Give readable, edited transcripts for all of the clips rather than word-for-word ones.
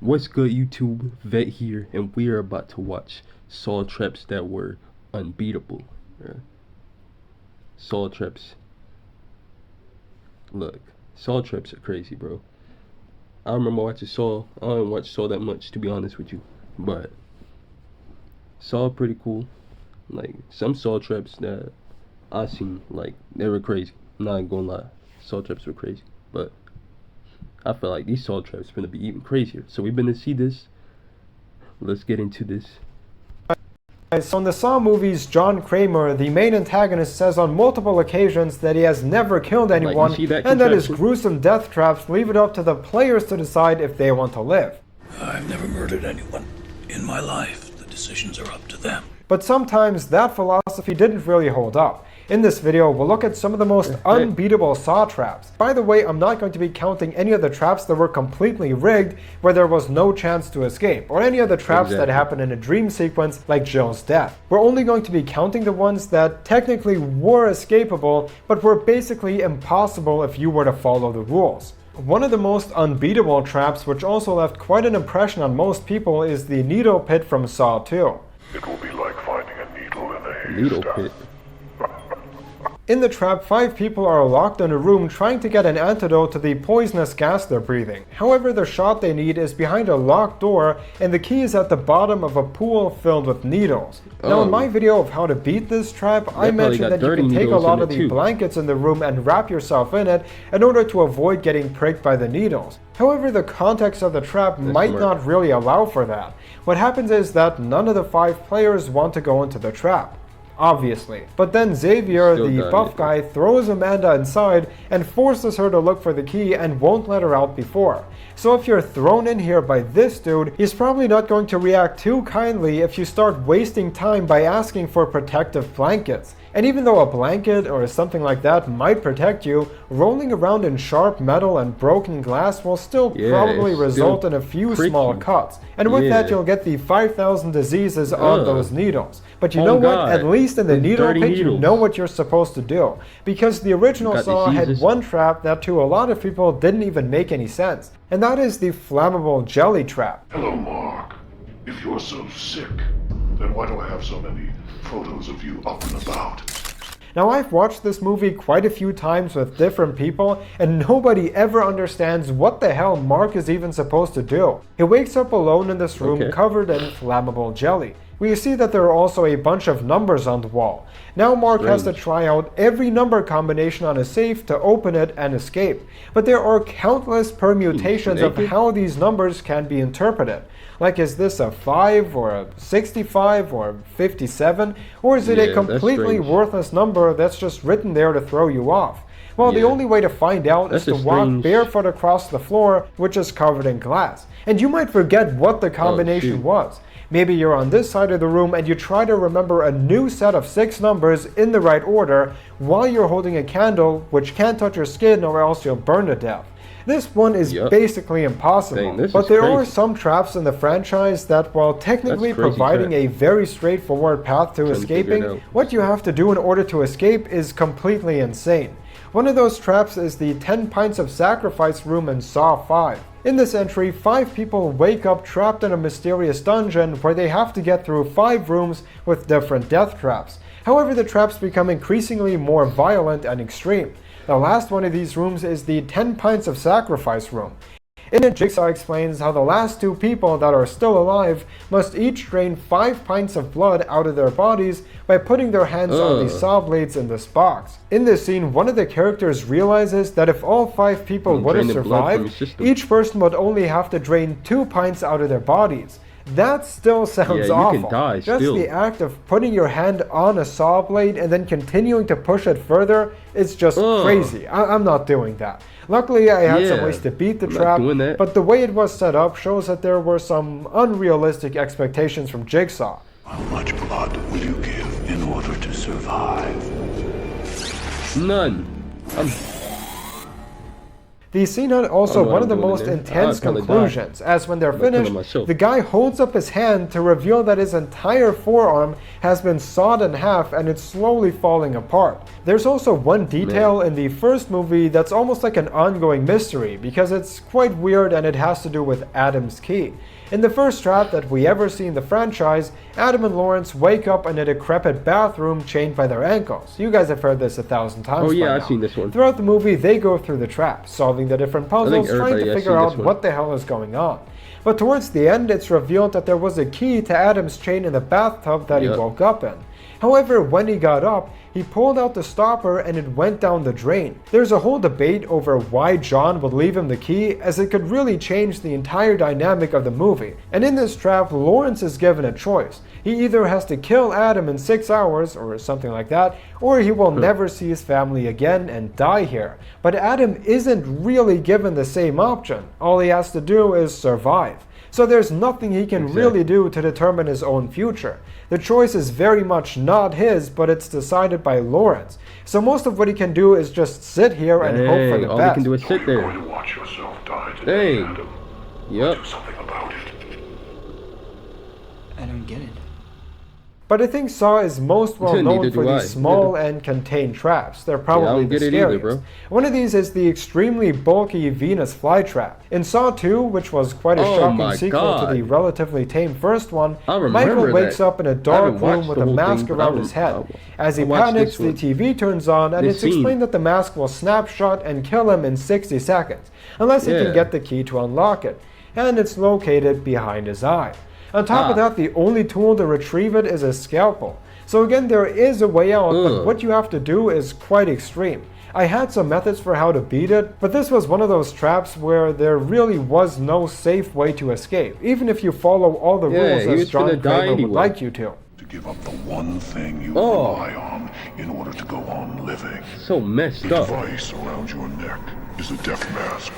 What's good, YouTube? Vet here, and we are about to watch Saw Traps that were unbeatable. Saw Traps. Look, Saw Traps are crazy, bro. I remember watching Saw. I don't watch Saw that much, to be honest with you, but Saw pretty cool. Like some Saw Traps that I seen, like they were crazy. I'm not gonna lie, Saw Traps were crazy, but I feel like these Saw Traps are gonna be even crazier. So we've been to see this. Let's get into this. So in the Saw movies, John Kramer, the main antagonist, says on multiple occasions that he has never killed anyone and that his gruesome death traps leave it up to the players to decide if they want to live. I've never murdered anyone in my life. The decisions are up to them. But sometimes that philosophy didn't really hold up. In this video, we'll look at some of the most unbeatable Saw traps. By the way, I'm not going to be counting any of the traps that were completely rigged, where there was no chance to escape, or any of the traps that happened in a dream sequence like Jill's death. We're only going to be counting the ones that technically were escapable, but were basically impossible if you were to follow the rules. One of the most unbeatable traps, which also left quite an impression on most people, is the needle pit from Saw 2. It will be like finding a needle in a haystack. Needle pit. In the trap, 5 people are locked in a room trying to get an antidote to the poisonous gas they're breathing. However, the shot they need is behind a locked door, and the key is at the bottom of a pool filled with needles. Now, in my video of how to beat this trap, I mentioned that you can take a lot of the blankets in the room and wrap yourself in it in order to avoid getting pricked by the needles. However, the context of the trap might not really allow for that. What happens is that none of the 5 players want to go into the trap. Obviously. But then Xavier, the buff guy, throws Amanda inside and forces her to look for the key and won't let her out before. So if you're thrown in here by this dude, he's probably not going to react too kindly if you start wasting time by asking for protective blankets. And even though a blanket or something like that might protect you, rolling around in sharp metal and broken glass will still probably result in a few small cuts. And with that, you'll get the 5,000 diseases on those needles. But you know what? At least in the needle pit, you know what you're supposed to do. Because the original Saw had one trap that to a lot of people didn't even make any sense. And that is the flammable jelly trap. Hello, Mark. If you're so sick, then why do I have so many photos of you up and about? Now, I've watched this movie quite a few times with different people, and nobody ever understands what the hell Mark is even supposed to do. He wakes up alone in this room covered in flammable jelly. We see that there are also a bunch of numbers on the wall. Now Mark has to try out every number combination on a safe to open it and escape. But there are countless permutations of how these numbers can be interpreted. Like, is this a 5 or a 65 or 57? Or is it a completely worthless number that's just written there to throw you off? Well, the only way to find out is to walk barefoot across the floor, which is covered in glass. And you might forget what the combination was. Maybe you're on this side of the room and you try to remember a new set of 6 numbers in the right order while you're holding a candle which can't touch your skin or else you'll burn to death. This one is basically impossible, but there are some traps in the franchise that, while technically providing a very straightforward path to escaping, what you have to do in order to escape is completely insane. One of those traps is the 10 Pints of Sacrifice room in Saw 5. In this entry, 5 people wake up trapped in a mysterious dungeon where they have to get through 5 rooms with different death traps. However, the traps become increasingly more violent and extreme. The last one of these rooms is the 10 Pints of Sacrifice room. In it, Jigsaw explains how the last 2 people that are still alive must each drain 5 pints of blood out of their bodies by putting their hands on the saw blades in this box. In this scene, one of the characters realizes that if all 5 people would have survived, each person would only have to drain 2 pints out of their bodies. That still sounds awful. Just the act of putting your hand on a saw blade and then continuing to push it further is just crazy. I'm not doing that. Luckily, I had some ways to beat the trap, but the way it was set up shows that there were some unrealistic expectations from Jigsaw. How much blood will you give in order to survive? None. The scene had also one of the I'm doing most there. intense I'd probably conclusions, as when they're I'm killing finished, myself. the guy holds up his hand to reveal that his entire forearm has been sawed in half and it's slowly falling apart. There's also one detail in the first movie that's almost like an ongoing mystery, because it's quite weird and it has to do with Adam's key. In the first trap that we ever see in the franchise, Adam and Lawrence wake up in a decrepit bathroom chained by their ankles. You guys have heard this 1,000 times. Oh yeah, by I've now. seen this one. Throughout the movie, they go through the traps, solving the different puzzles, trying everybody to has figure seen out this one. what the hell is going on. But towards the end, it's revealed that there was a key to Adam's chain in the bathtub that he woke up in. However, when he got up, he pulled out the stopper and it went down the drain. There's a whole debate over why John would leave him the key, as it could really change the entire dynamic of the movie. And in this trap, Lawrence is given a choice. He either has to kill Adam in 6 hours, or something like that, or he will never see his family again and die here. But Adam isn't really given the same option. All he has to do is survive. So there's nothing he can really do to determine his own future. The choice is very much not his, but it's decided by Lawrence. So most of what he can do is just sit here and hope for the all best. he can do is sit You're going there. to watch yourself die today, Hey. Adam. Yep. Do something about it. I don't get it. But I think Saw is most well Neither known do for I. these small and contained traps. They're probably don't the get it scariest. either, bro. One of these is the extremely bulky Venus flytrap. In Saw 2, which was quite a Oh shocking my sequel to God. the relatively tame first one, I remember Michael wakes that. up in a I dark haven't watched room with the a whole mask thing, but around his head. As he I watched panics, this the one. TV turns on and This it's scene. explained that the mask will snap shut and kill him in 60 seconds, unless he can Yeah. get the key to unlock it. And it's located behind his eye. On top of that, the only tool to retrieve it is a scalpel. So again, there is a way out, but what you have to do is quite extreme. I had some methods for how to beat it, but this was one of those traps where there really was no safe way to escape, even if you follow all the rules he as was John gonna die Kramer would anyway. like you to. To give up the one thing you Oh. rely on in order to go on living. So messed The up. device around your neck is a death mask.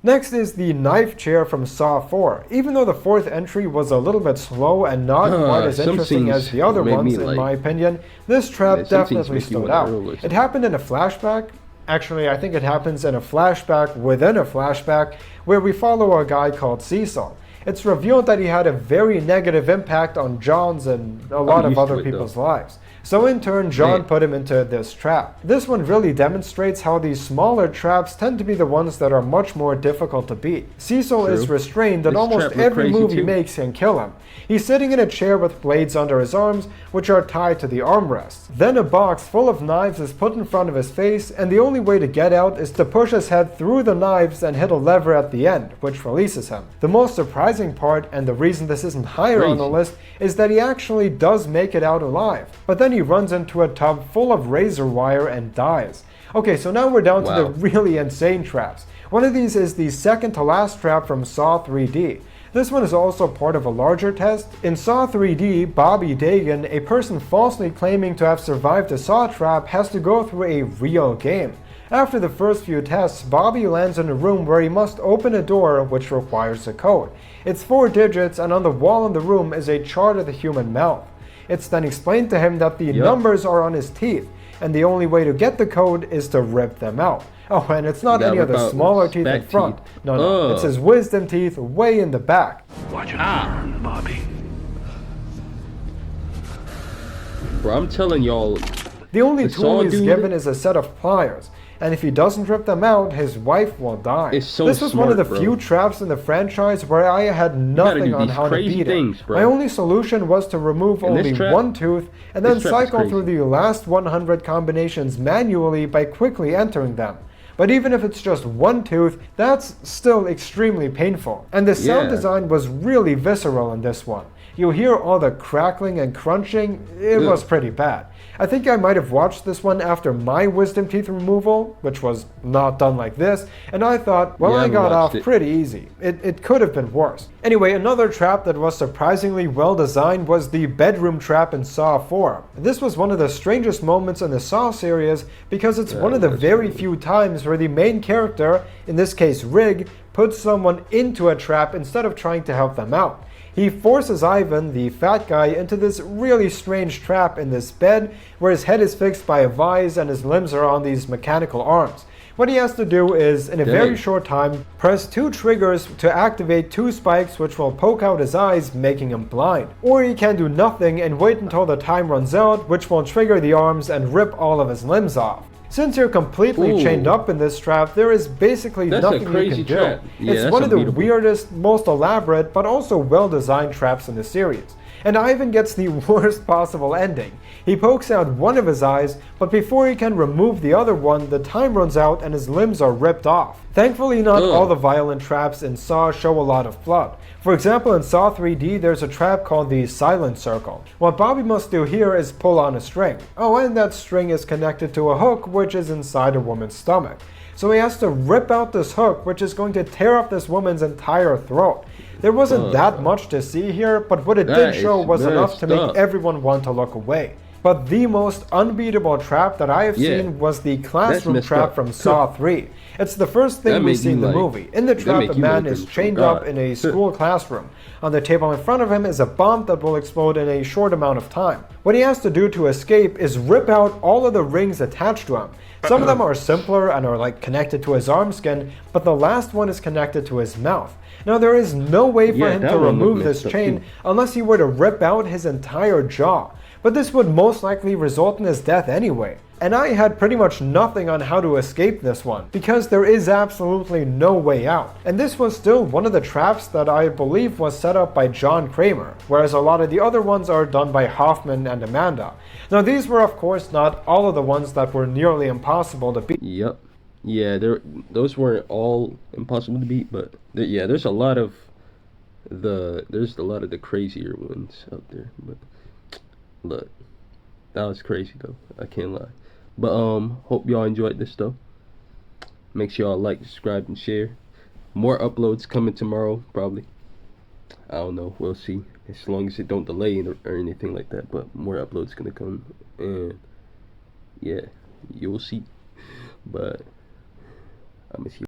Next is the knife chair from Saw 4. Even though the fourth entry was a little bit slow and not quite as some interesting as scenes the other made ones, me in like- my opinion, this trap Yeah, some scenes definitely make you stood wanna out. roll or something. It happened in a flashback. Actually, I think it happens in a flashback within a flashback, where we follow a guy called Cecil. It's revealed that he had a very negative impact on John's and a lot of used to other it, though. people's lives. So in turn, John Man. put him into this trap. This one really demonstrates how these smaller traps tend to be the ones that are much more difficult to beat. Cecil is True. restrained, and This almost trap looked every crazy move he too. makes can kill him. He's sitting in a chair with blades under his arms, which are tied to the armrests. Then a box full of knives is put in front of his face, and the only way to get out is to push his head through the knives and hit a lever at the end, which releases him. The most surprising part, and the reason this isn't higher on the Crazy. list, is that he actually does make it out alive. But then he runs into a tub full of razor wire and dies. Okay, so now we're down to the Wow. really insane traps. One of these is the second to last trap from Saw 3D. This one is also part of a larger test. In Saw 3D, Bobby Dagan, a person falsely claiming to have survived a Saw trap, has to go through a real game. After the first few tests, Bobby lands in a room where he must open a door which requires a code. It's 4 digits, and on the wall in the room is a chart of the human mouth. It's then explained to him that the numbers are on his teeth, and the only way to get the code is to rip them out. Oh, and it's not You any of gotta the rip out smaller his teeth in back front. teeth. No, it's Ugh. his wisdom teeth way in the back. Watch it burn, Bobby. Bro, I'm telling y'all, The only The tool Saw he's dude- given is a set of pliers, and if he doesn't rip them out, his wife will die. It's so this was one of the smart, bro. few traps in the franchise where I had nothing do on these how to crazy beat things, it. bro. My only solution was to remove In this only trap- one tooth and then this trap is cycle crazy. through the last 100 combinations manually by quickly entering them. But even if it's just one tooth, that's still extremely painful. And the sound Yeah. design was really visceral in this one. You hear all the crackling and crunching. It Ugh. was pretty bad. I think I might have watched this one after my wisdom teeth removal, which was not done like this, and I thought, well, Yeah, I I haven't got off watched it. pretty easy. It could have been worse. Anyway, another trap that was surprisingly well designed was the bedroom trap in Saw 4. This was one of the strangest moments in the Saw series because it's one of the that's very few times where the main character, in this case Rig, puts someone into a trap instead of trying to help them out. He forces Ivan, the fat guy, into this really strange trap in this bed where his head is fixed by a vise and his limbs are on these mechanical arms. What he has to do is, in a very Dang. short time, press 2 triggers to activate 2 spikes which will poke out his eyes, making him blind. Or he can do nothing and wait until the time runs out, which will trigger the arms and rip all of his limbs off. Since you're completely chained up in this trap, there is basically nothing you can do. Trap. Yeah, it's one of the Unbeatable. weirdest, most elaborate, but also well-designed traps in the series. And Ivan gets the worst possible ending. He pokes out one of his eyes, but before he can remove the other one, the time runs out and his limbs are ripped off. Thankfully, not all the violent traps in Saw show a lot of blood. For example, in Saw 3D, there's a trap called the Silent Circle. What Bobby must do here is pull on a string. Oh, and that string is connected to a hook, which is inside a woman's stomach. So he has to rip out this hook, which is going to tear up this woman's entire throat. There wasn't that much to see here, but what it did show was enough to make everyone want to look away. But the most unbeatable trap that I have seen was the classroom trap from Saw 3. It's the first thing we see in the movie. In the trap, a man is chained up in a school classroom. On the table in front of him is a bomb that will explode in a short amount of time. What he has to do to escape is rip out all of the rings attached to him. Some of them are simpler and are like connected to his arm skin, but the last one is connected to his mouth. Now there is no way for him to remove this chain unless he were to rip out his entire jaw. But this would most likely result in his death anyway. And I had pretty much nothing on how to escape this one, because there is absolutely no way out. And this was still one of the traps that I believe was set up by John Kramer, whereas a lot of the other ones are done by Hoffman and Amanda. Now these were of course not all of the ones that were nearly impossible to beat. Yep. Yeah, those weren't all impossible to beat, but there's a lot of the crazier ones out there. But look, that was crazy though. I can't lie. But hope y'all enjoyed this though. Make sure y'all like, subscribe, and share. More uploads coming tomorrow, probably. I don't know. We'll see. As long as it don't delay or anything like that. But more uploads gonna come, and yeah, you'll see. But I'm gonna see.